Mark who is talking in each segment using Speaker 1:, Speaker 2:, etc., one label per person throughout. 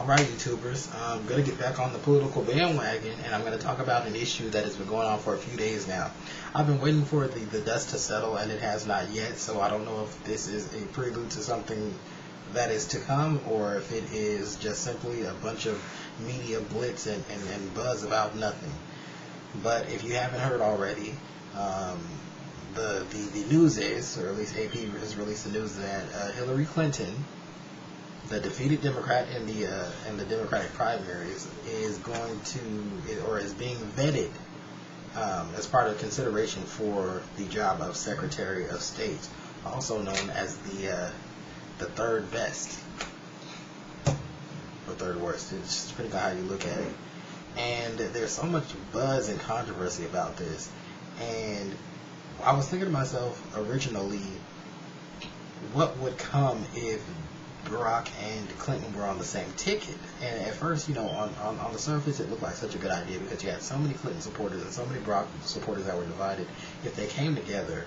Speaker 1: Alright, YouTubers, I'm going to get back on the political bandwagon, and I'm going to talk about an issue that has been going on for a few days now. I've been waiting for the dust to settle, and it has not yet, so I don't know if this is a prelude to something that is to come, or if it is just simply a bunch of media blitz and buzz about nothing. But if you haven't heard already, the news is, or at least AP has released the news that Hillary Clinton, the defeated Democrat in the Democratic primaries, is going to, or is being vetted as part of consideration for the job of Secretary of State, also known as the third best or third worst. It's depending on how you look at it. And there's so much buzz and controversy about this. And I was thinking to myself originally, what would come if Barack and Clinton were on the same ticket? And at first, on the surface, it looked like such a good idea because you had so many Clinton supporters and so many Barack supporters that were divided. If they came together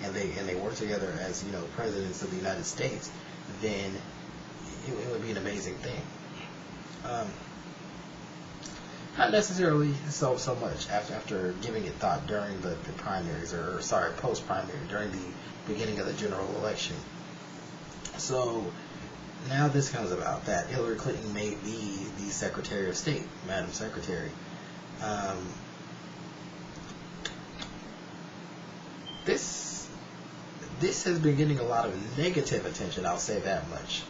Speaker 1: and they worked together as presidents of the United States, then it would be an amazing thing. Not necessarily so much after giving it thought during the primaries, or post-primary, during the beginning of the general election. So now this comes about that Hillary Clinton may be the Secretary of State, Madam Secretary. This has been getting a lot of negative attention, I'll say that much.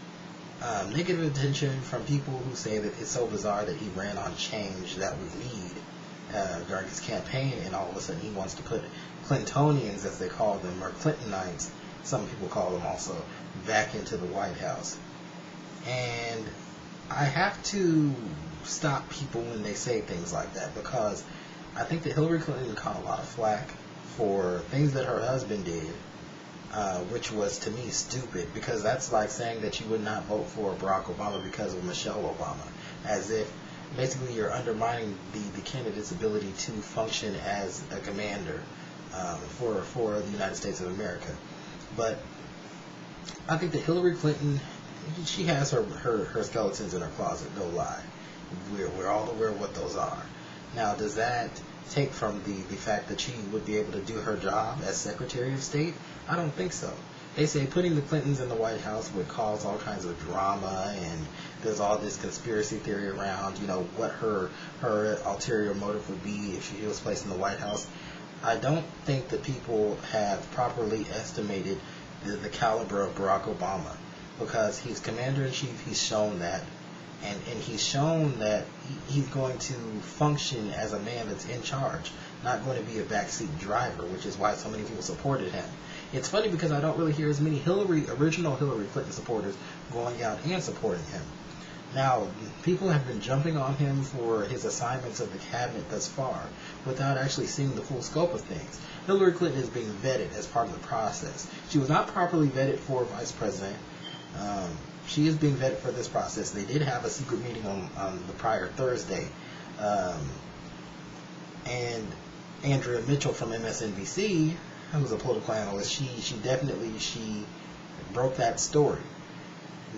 Speaker 1: Negative attention from people who say that it's so bizarre that he ran on change that we need during his campaign, and all of a sudden he wants to put Clintonians, as they call them, or Clintonites, some people call them also, back into the White House. And I have to stop people when they say things like that, because I think that Hillary Clinton caught a lot of flack for things that her husband did, which was, to me, stupid, because that's like saying that you would not vote for Barack Obama because of Michelle Obama, as if basically you're undermining the candidate's ability to function as a commander for the United States of America. But I think that Hillary Clinton, she has her skeletons in her closet, no lie. We're all aware of what those are. Now, does that take from the fact that she would be able to do her job as Secretary of State? I don't think so. They say putting the Clintons in the White House would cause all kinds of drama, and there's all this conspiracy theory around, what her ulterior motive would be if she was placed in the White House. I don't think that people have properly estimated the caliber of Barack Obama, because he's Commander-in-Chief. He's shown that, and he's shown that he's going to function as a man that's in charge, not going to be a backseat driver, which is why so many people supported him. It's funny because I don't really hear as many original Hillary Clinton supporters going out and supporting him. Now, people have been jumping on him for his assignments of the cabinet thus far without actually seeing the full scope of things. Hillary Clinton is being vetted as part of the process. She was not properly vetted for vice president. She is being vetted for this process. They did have a secret meeting on the prior Thursday. And Andrea Mitchell from MSNBC, who's a political analyst, she definitely broke that story.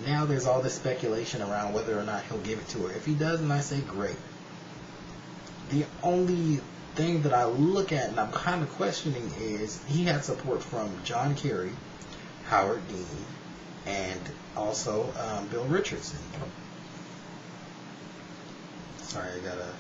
Speaker 1: Now there's all this speculation around whether or not he'll give it to her. If he does, then I say great. The only thing that I look at and I'm kind of questioning is he had support from John Kerry, Howard Dean, and also Bill Richardson. Sorry, I got a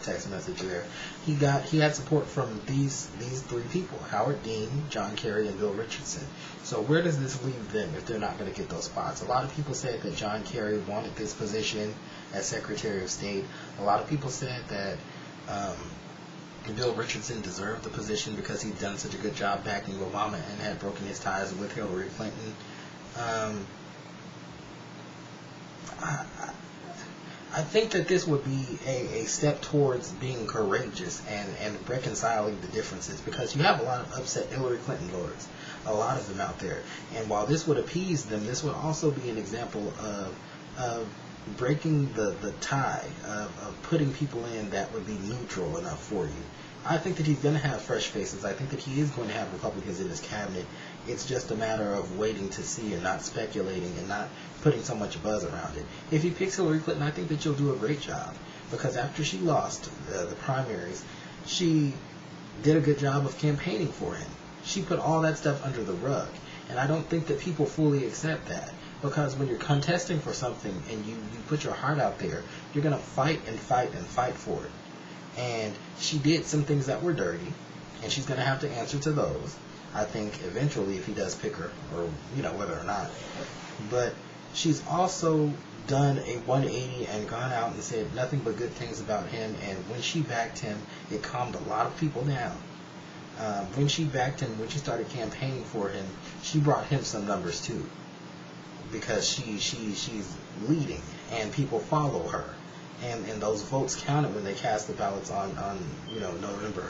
Speaker 1: text message there. He had support from these three people: Howard Dean, John Kerry, and Bill Richardson. So where does this leave them if they're not going to get those spots? A lot of people said that John Kerry wanted this position as Secretary of State. A lot of people said that Bill Richardson deserved the position because he'd done such a good job backing Obama and had broken his ties with Hillary Clinton. I think that this would be a step towards being courageous and reconciling the differences, because you have a lot of upset Hillary Clinton voters, a lot of them out there. And while this would appease them, this would also be an example of breaking the tie, of putting people in that would be neutral enough for you. I think that he's going to have fresh faces. I think that he is going to have Republicans in his cabinet, It's just a matter of waiting to see and not speculating and not putting so much buzz around it. If he picks Hillary Clinton, I think that you'll do a great job, because after she lost the primaries, she did a good job of campaigning for him. She put all that stuff under the rug, and I don't think that people fully accept that, because when you're contesting for something and you put your heart out there, you're going to fight and fight and fight for it. And she did some things that were dirty, and she's going to have to answer to those, I think, eventually, if he does pick her, or, whether or not. But she's also done a 180 and gone out and said nothing but good things about him, and when she backed him, it calmed a lot of people down. When she backed him, when she started campaigning for him, she brought him some numbers too, because she's leading, and people follow her. And those votes counted when they cast the ballots on November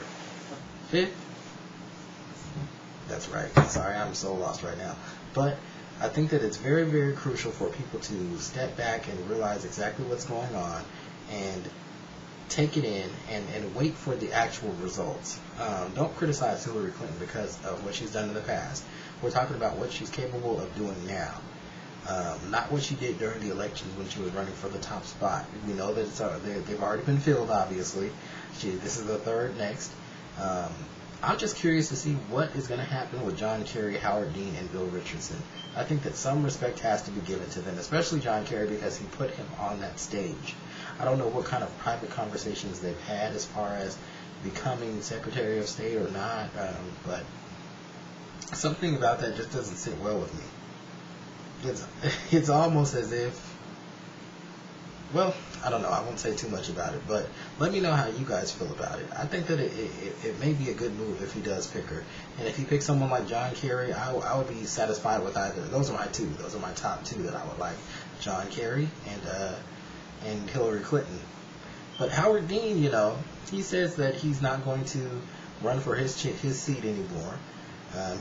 Speaker 1: 5th. That's right. Sorry, I'm so lost right now. But I think that it's very, very crucial for people to step back and realize exactly what's going on and take it in and wait for the actual results. Don't criticize Hillary Clinton because of what she's done in the past. We're talking about what she's capable of doing now. Not what she did during the elections when she was running for the top spot. We know that they've already been filled, obviously. This is the third next. I'm just curious to see what is going to happen with John Kerry, Howard Dean, and Bill Richardson. I think that some respect has to be given to them, especially John Kerry, because he put him on that stage. I don't know what kind of private conversations they've had as far as becoming Secretary of State or not, but something about that just doesn't sit well with me. It's almost as if, well, I don't know, I won't say too much about it, but let me know how you guys feel about it. I think that it may be a good move if he does pick her. And if he picks someone like John Kerry, I would be satisfied with either. Those are my two. Those are my top two that I would like. John Kerry and Hillary Clinton. But Howard Dean, he says that he's not going to run for his seat anymore.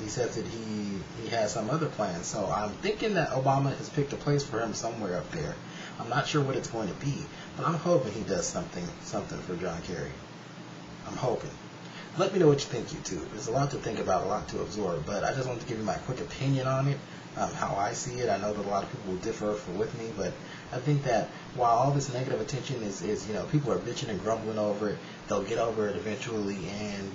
Speaker 1: He says that he has some other plans. So I'm thinking that Obama has picked a place for him somewhere up there. I'm not sure what it's going to be, but I'm hoping he does something for John Kerry. I'm hoping. Let me know what you think, YouTube. There's a lot to think about, a lot to absorb, but I just wanted to give you my quick opinion on it, how I see it. I know that a lot of people will differ with me, but I think that while all this negative attention is people are bitching and grumbling over it, they'll get over it eventually, and,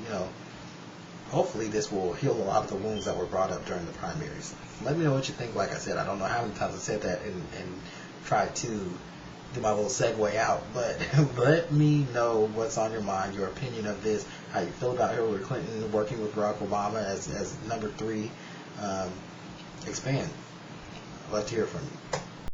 Speaker 1: hopefully this will heal a lot of the wounds that were brought up during the primaries. Let me know what you think. Like I said, I don't know how many times I said that and tried to do my little segue out, but let me know what's on your mind, your opinion of this, how you feel about Hillary Clinton working with Barack Obama as number 3. Expand. I'd love to hear from you.